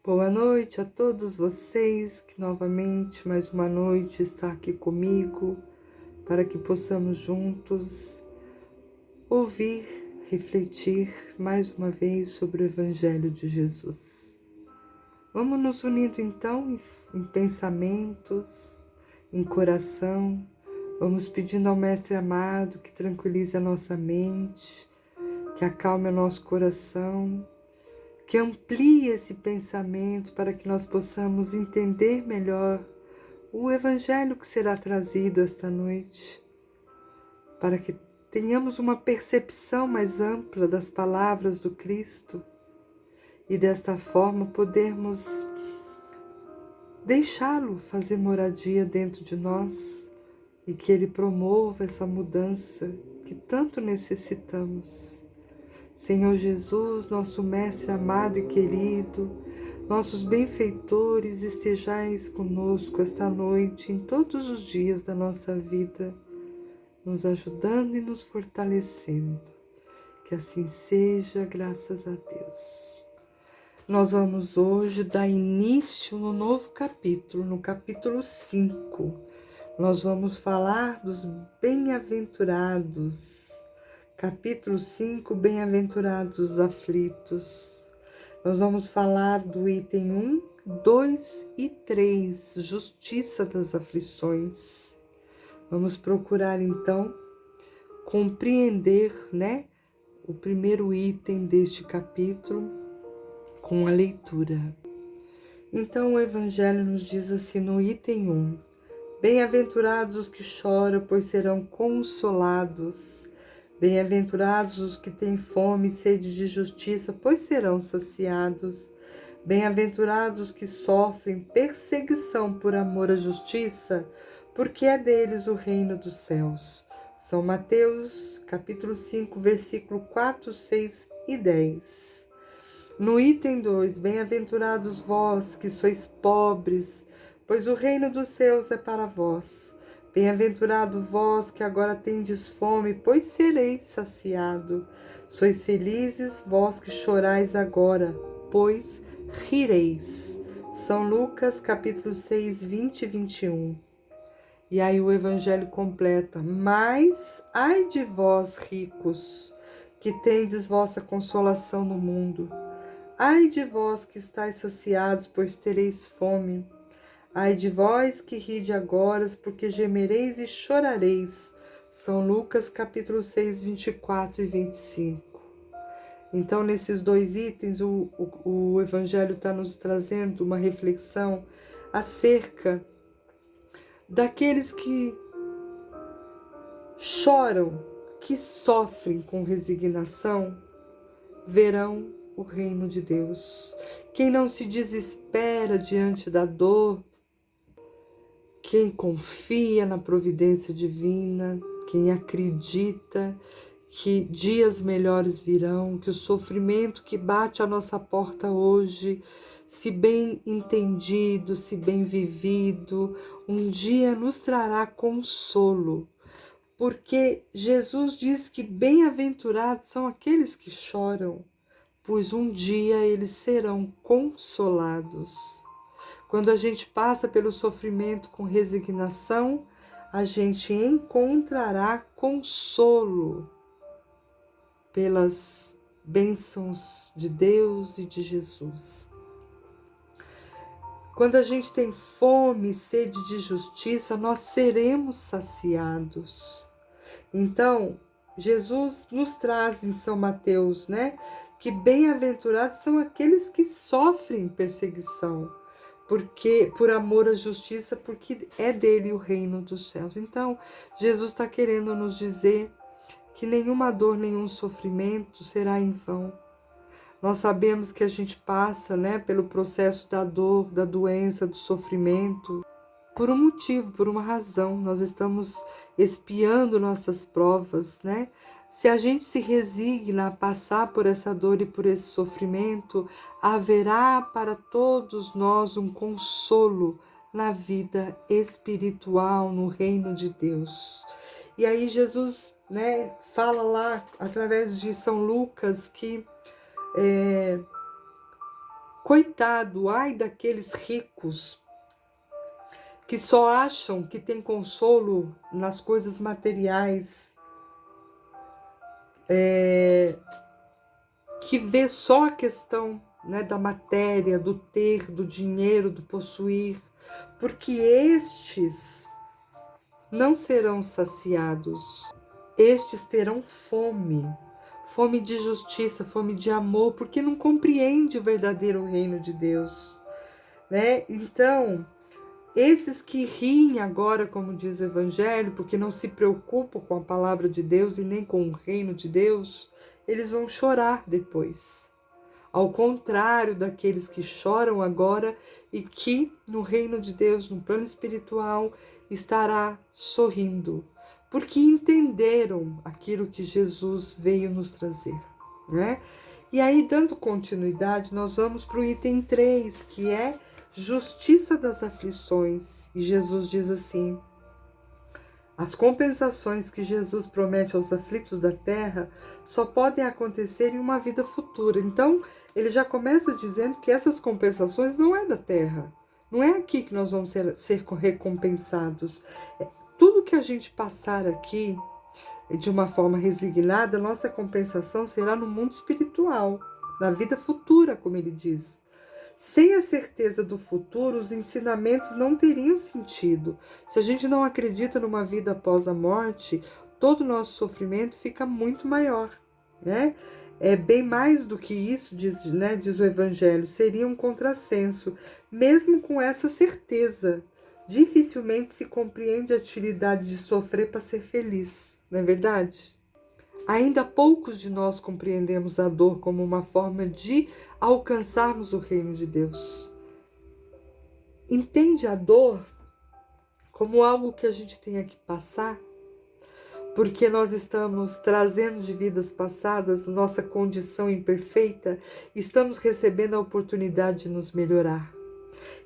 Boa noite a todos vocês que novamente, mais uma noite, está aqui comigo para que possamos juntos ouvir, refletir mais uma vez sobre o Evangelho de Jesus. Vamos nos unindo então em pensamentos, em coração. Vamos pedindo ao Mestre amado que tranquilize a nossa mente, que acalme o nosso coração, que amplie esse pensamento para que nós possamos entender melhor o Evangelho que será trazido esta noite, para que tenhamos uma percepção mais ampla das palavras do Cristo e desta forma podermos deixá-lo fazer moradia dentro de nós e que ele promova essa mudança que tanto necessitamos. Senhor Jesus, nosso Mestre amado e querido, nossos benfeitores, estejais conosco esta noite, em todos os dias da nossa vida, nos ajudando e nos fortalecendo. Que assim seja, graças a Deus. Nós vamos hoje dar início no novo capítulo, no capítulo 5. Nós vamos falar dos bem-aventurados. Capítulo 5, Bem-aventurados os aflitos. Nós vamos falar do item 1, 2 e 3, Justiça das aflições. Vamos procurar então compreender, o primeiro item deste capítulo com a leitura. Então o Evangelho nos diz assim no item 1, Bem-aventurados os que choram, pois serão consolados. Bem-aventurados os que têm fome e sede de justiça, pois serão saciados. Bem-aventurados os que sofrem perseguição por amor à justiça, porque é deles o reino dos céus. São Mateus, capítulo 5, versículo 4, 6 e 10. No item 2, Bem-aventurados vós que sois pobres, pois o reino dos céus é para vós. Bem-aventurado vós que agora tendes fome, pois sereis saciado. Sois felizes vós que chorais agora, pois rireis. São Lucas, capítulo 6, 20 e 21. E aí o Evangelho completa, mas ai de vós ricos, que tendes vossa consolação no mundo. Ai de vós que estáis saciados, pois tereis fome. Ai de vós que ride agora, porque gemereis e chorareis. São Lucas, capítulo 6, 24 e 25. Então, nesses dois itens, o Evangelho está nos trazendo uma reflexão acerca daqueles que choram, que sofrem com resignação, verão o reino de Deus. Quem não se desespera diante da dor, quem confia na providência divina, quem acredita que dias melhores virão, que o sofrimento que bate à nossa porta hoje, se bem entendido, se bem vivido, um dia nos trará consolo. Porque Jesus diz que bem-aventurados são aqueles que choram, pois um dia eles serão consolados. Quando a gente passa pelo sofrimento com resignação, a gente encontrará consolo pelas bênçãos de Deus e de Jesus. Quando a gente tem fome e sede de justiça, nós seremos saciados. Então, Jesus nos traz em São Mateus, que bem-aventurados são aqueles que sofrem perseguição, porque por amor à justiça, porque é dele o reino dos céus. Então, Jesus está querendo nos dizer que nenhuma dor, nenhum sofrimento será em vão. Nós sabemos que a gente passa, pelo processo da dor, da doença, do sofrimento, por um motivo, por uma razão. Nós estamos expiando nossas provas, Se a gente se resigna a passar por essa dor e por esse sofrimento, haverá para todos nós um consolo na vida espiritual, no reino de Deus. E aí Jesus, fala lá, através de São Lucas, que Coitado, ai daqueles ricos que só acham que tem consolo nas coisas materiais, que vê só a questão, né, da matéria, do ter, do dinheiro, do possuir, porque estes não serão saciados, estes terão fome, fome de justiça, fome de amor, porque não compreende o verdadeiro reino de Deus, né? Então, esses que riem agora, como diz o Evangelho, porque não se preocupam com a palavra de Deus e nem com o reino de Deus, eles vão chorar depois. Ao contrário daqueles que choram agora e que no reino de Deus, no plano espiritual, estará sorrindo, porque entenderam aquilo que Jesus veio nos trazer, né? E aí, dando continuidade, nós vamos para o item 3, que é justiça das aflições. E Jesus diz assim: as compensações que Jesus promete aos aflitos da terra só podem acontecer em uma vida futura. Então, ele já começa dizendo que essas compensações não é da terra. Não é aqui que nós vamos ser recompensados. Tudo que a gente passar aqui de uma forma resignada, nossa compensação será no mundo espiritual, na vida futura, como ele diz. Sem a certeza do futuro, os ensinamentos não teriam sentido. Se a gente não acredita numa vida após a morte, todo o nosso sofrimento fica muito maior, né? É bem mais do que isso, diz, né, diz o Evangelho, seria um contrassenso. Mesmo com essa certeza, dificilmente se compreende a utilidade de sofrer para ser feliz, não é verdade? Ainda poucos de nós compreendemos a dor como uma forma de alcançarmos o reino de Deus. Entende a dor como algo que a gente tem que passar, porque nós estamos trazendo de vidas passadas nossa condição imperfeita, estamos recebendo a oportunidade de nos melhorar.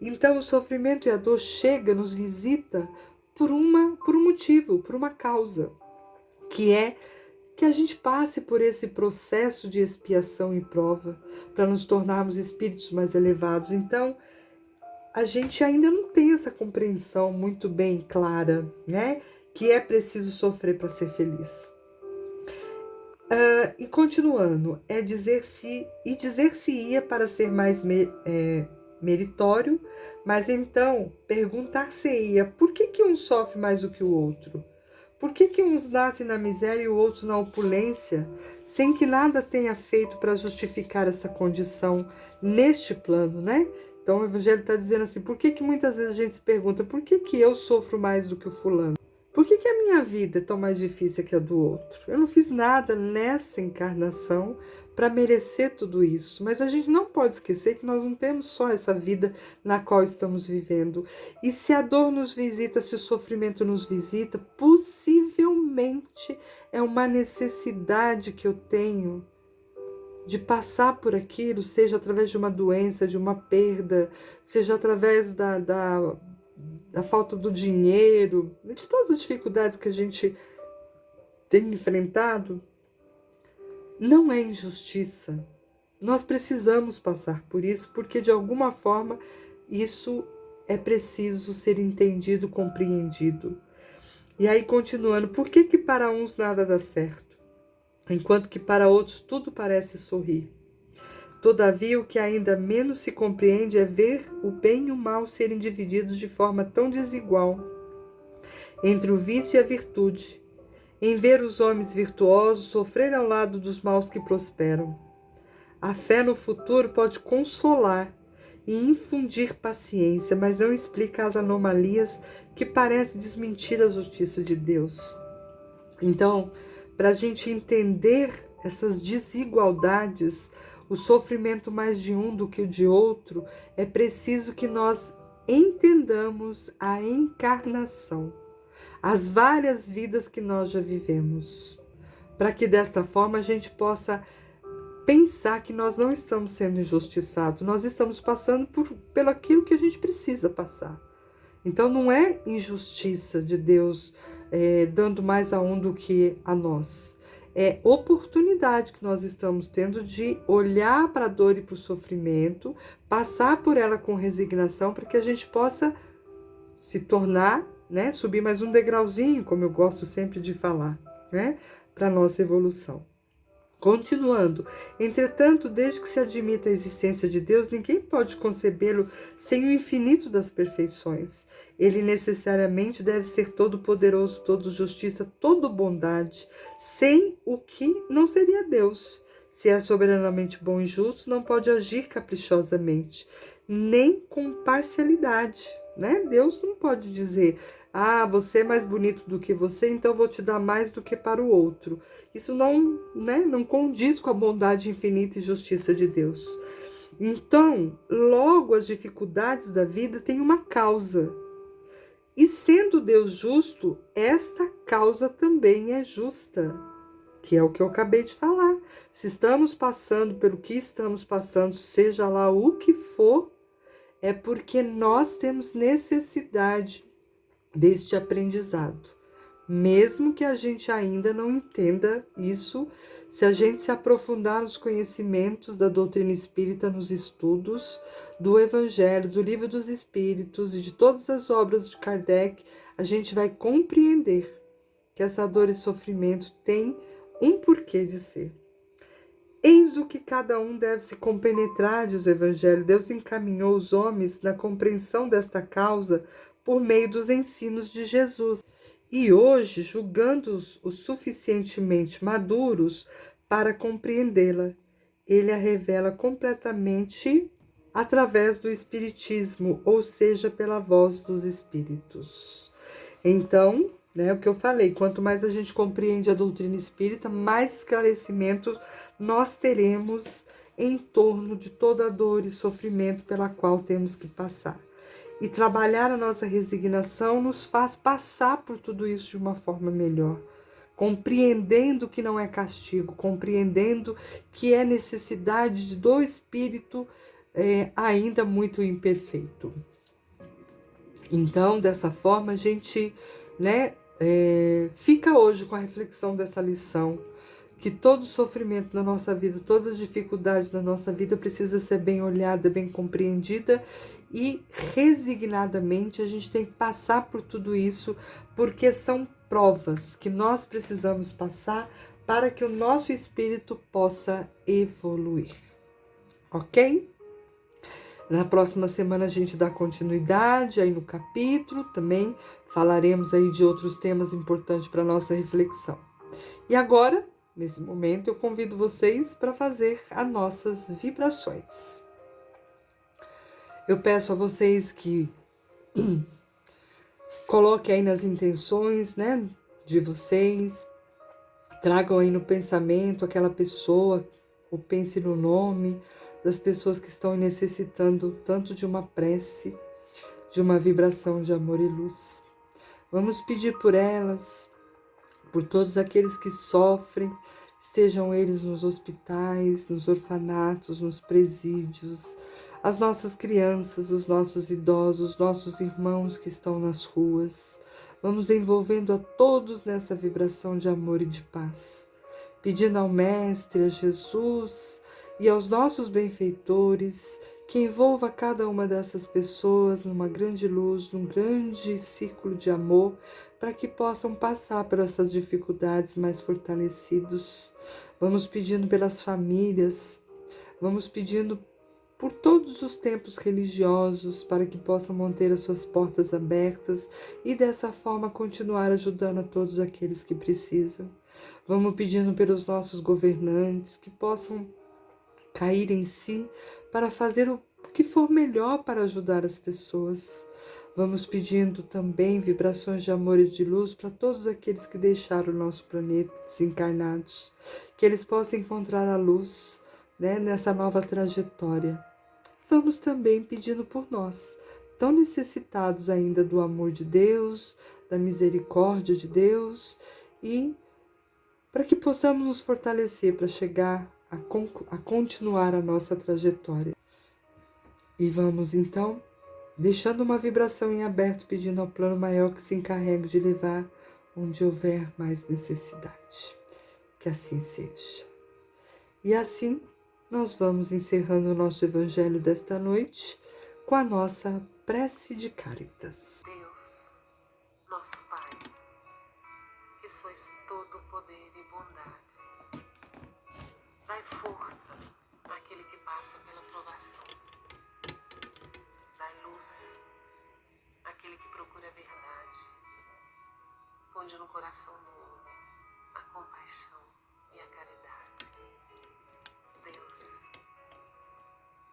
Então o sofrimento e a dor chega, nos visita por um motivo, por uma causa, que é que a gente passe por esse processo de expiação e prova para nos tornarmos espíritos mais elevados. Então, a gente ainda não tem essa compreensão muito bem clara, né? Que é preciso sofrer para ser feliz. E continuando, dizer-se-ia para ser mais meritório, mas então perguntar-se-ia por que um sofre mais do que o outro? Por que uns nascem na miséria e outros na opulência, sem que nada tenha feito para justificar essa condição neste plano, né? Então o Evangelho está dizendo assim, por que muitas vezes a gente se pergunta, por que eu sofro mais do que o fulano? Por que a minha vida é tão mais difícil que a do outro? Eu não fiz nada nessa encarnação para merecer tudo isso. Mas a gente não pode esquecer que nós não temos só essa vida na qual estamos vivendo. E se a dor nos visita, se o sofrimento nos visita, possivelmente é uma necessidade que eu tenho de passar por aquilo, seja através de uma doença, de uma perda, seja através da falta do dinheiro, de todas as dificuldades que a gente tem enfrentado. Não é injustiça. Nós precisamos passar por isso, porque de alguma forma isso é preciso ser entendido, compreendido. E aí, continuando, por que para uns nada dá certo, enquanto que para outros tudo parece sorrir? Todavia, o que ainda menos se compreende é ver o bem e o mal serem divididos de forma tão desigual entre o vício e a virtude, em ver os homens virtuosos sofrerem ao lado dos maus que prosperam. A fé no futuro pode consolar e infundir paciência, mas não explica as anomalias que parecem desmentir a justiça de Deus. Então, para a gente entender essas desigualdades, o sofrimento mais de um do que o de outro, é preciso que nós entendamos a encarnação, as várias vidas que nós já vivemos, para que desta forma a gente possa pensar que nós não estamos sendo injustiçados, nós estamos passando pelo aquilo que a gente precisa passar. Então não é injustiça de Deus dando mais a um do que a nós. é oportunidade que nós estamos tendo de olhar para a dor e para o sofrimento, passar por ela com resignação, para que a gente possa se tornar, né, subir mais um degrauzinho, como eu gosto sempre de falar, né, para a nossa evolução. Continuando, entretanto, desde que se admita a existência de Deus, ninguém pode concebê-lo sem o infinito das perfeições. Ele necessariamente deve ser todo-poderoso, todo justiça, todo bondade, sem o que não seria Deus. Se é soberanamente bom e justo, não pode agir caprichosamente, nem com parcialidade, né? Deus não pode dizer: ah, você é mais bonito do que você, então vou te dar mais do que para o outro. Isso não, né, não condiz com a bondade infinita e justiça de Deus. Então, logo as dificuldades da vida têm uma causa. E sendo Deus justo, esta causa também é justa, que é o que eu acabei de falar. Se estamos passando pelo que estamos passando, seja lá o que for, é porque nós temos necessidade deste aprendizado. Mesmo que a gente ainda não entenda isso, se a gente se aprofundar nos conhecimentos da doutrina espírita, nos estudos do Evangelho, do Livro dos Espíritos e de todas as obras de Kardec, a gente vai compreender que essa dor e sofrimento tem um porquê de ser. Eis o que cada um deve se compenetrar, diz o Evangelho. Deus encaminhou os homens na compreensão desta causa por meio dos ensinos de Jesus. E hoje, julgando-os o suficientemente maduros para compreendê-la, ele a revela completamente através do Espiritismo, ou seja, pela voz dos Espíritos. Então, né, o que eu falei, quanto mais a gente compreende a doutrina espírita, mais esclarecimentos nós teremos em torno de toda a dor e sofrimento pela qual temos que passar. E trabalhar a nossa resignação nos faz passar por tudo isso de uma forma melhor, compreendendo que não é castigo, compreendendo que é necessidade do espírito ainda muito imperfeito. Então, dessa forma, a gente, né, fica hoje com a reflexão dessa lição, que todo sofrimento na nossa vida, todas as dificuldades da nossa vida precisa ser bem olhada, bem compreendida, e resignadamente a gente tem que passar por tudo isso, porque são provas que nós precisamos passar para que o nosso espírito possa evoluir. Ok? Na próxima semana a gente dá continuidade aí no capítulo, também falaremos aí de outros temas importantes para a nossa reflexão. E agora, nesse momento, eu convido vocês para fazer as nossas vibrações. Eu peço a vocês que coloquem aí nas intenções, né, de vocês, tragam aí no pensamento aquela pessoa, ou pense no nome das pessoas que estão necessitando tanto de uma prece, de uma vibração de amor e luz. Vamos pedir por elas, por todos aqueles que sofrem, estejam eles nos hospitais, nos orfanatos, nos presídios, as nossas crianças, os nossos idosos, os nossos irmãos que estão nas ruas. Vamos envolvendo a todos nessa vibração de amor e de paz, pedindo ao Mestre, a Jesus e aos nossos benfeitores que envolva cada uma dessas pessoas numa grande luz, num grande círculo de amor, para que possam passar por essas dificuldades mais fortalecidos. Vamos pedindo pelas famílias, vamos pedindo por todos os templos religiosos, para que possam manter as suas portas abertas e dessa forma continuar ajudando a todos aqueles que precisam. Vamos pedindo pelos nossos governantes que possam cair em si para fazer o que for melhor para ajudar as pessoas. Vamos pedindo também vibrações de amor e de luz para todos aqueles que deixaram o nosso planeta desencarnados, que eles possam encontrar a luz, né, nessa nova trajetória. Vamos também pedindo por nós, tão necessitados ainda do amor de Deus, da misericórdia de Deus, e para que possamos nos fortalecer para chegar a continuar a nossa trajetória. E vamos então, deixando uma vibração em aberto, pedindo ao plano maior que se encarregue de levar onde houver mais necessidade. Que assim seja. E assim, nós vamos encerrando o nosso Evangelho desta noite com a nossa prece de Cáritas. Deus, nosso Pai, que sois todo poder e bondade, dai força àquele que passa pela provação, dai luz àquele que procura a verdade, ponde no coração do homem a compaixão e a caridade. Deus,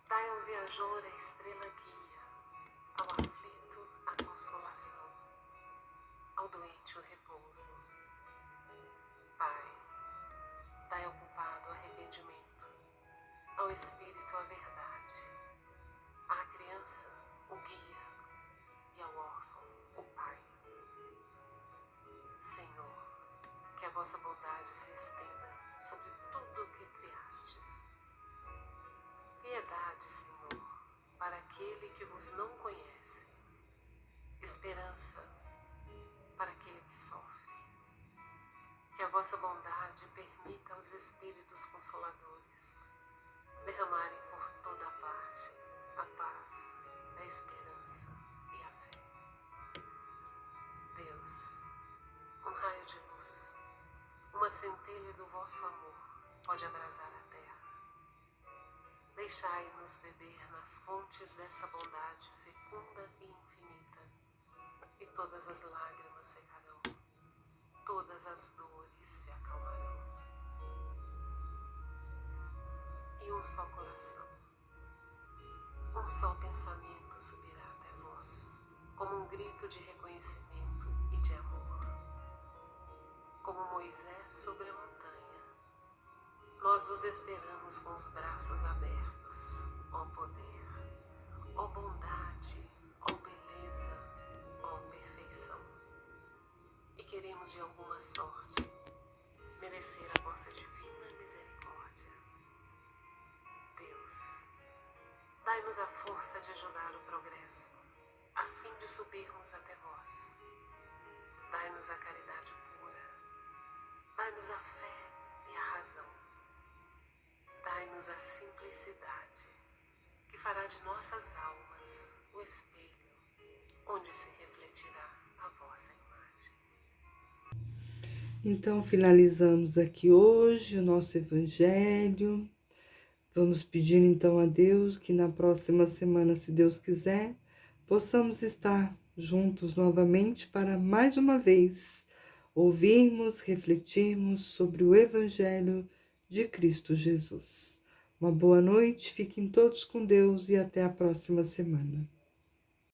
dai ao viajor a estrela guia, ao aflito a consolação, ao doente o repouso. Pai, dai ao culpado o arrependimento, ao espírito a verdade, à criança o guia e ao órfão o pai. Senhor, que a vossa bondade se estenda sobre tudo o que criastes. Piedade, Senhor, para aquele que vos não conhece. Esperança para aquele que sofre. Que a vossa bondade permita aos Espíritos Consoladores derramarem por toda a parte a paz, a esperança e a fé. Deus, um raio de luz, uma centelha do vosso amor pode abrasar a terra. Deixai-nos beber nas fontes dessa bondade fecunda e infinita, e todas as lágrimas secarão, todas as dores se acalmarão. E um só coração, um só pensamento subirá até vós, como um grito de reconhecimento e de amor. Como Moisés sobre a montanha, nós vos esperamos com os braços abertos, ó poder, ó bondade, ó beleza, ó perfeição. E queremos de alguma sorte merecer a vossa divina misericórdia. Deus, dai-nos a força de ajudar o progresso, a fim de subirmos até vós. Dai-nos a caridade pura, dai-nos a fé e a razão. Dai-nos a simplicidade, que fará de nossas almas o espelho, onde se refletirá a vossa imagem. Então, finalizamos aqui hoje o nosso Evangelho. Vamos pedir então a Deus que na próxima semana, se Deus quiser, possamos estar juntos novamente para mais uma vez ouvirmos, refletirmos sobre o Evangelho de Cristo Jesus. Uma boa noite, fiquem todos com Deus e até a próxima semana.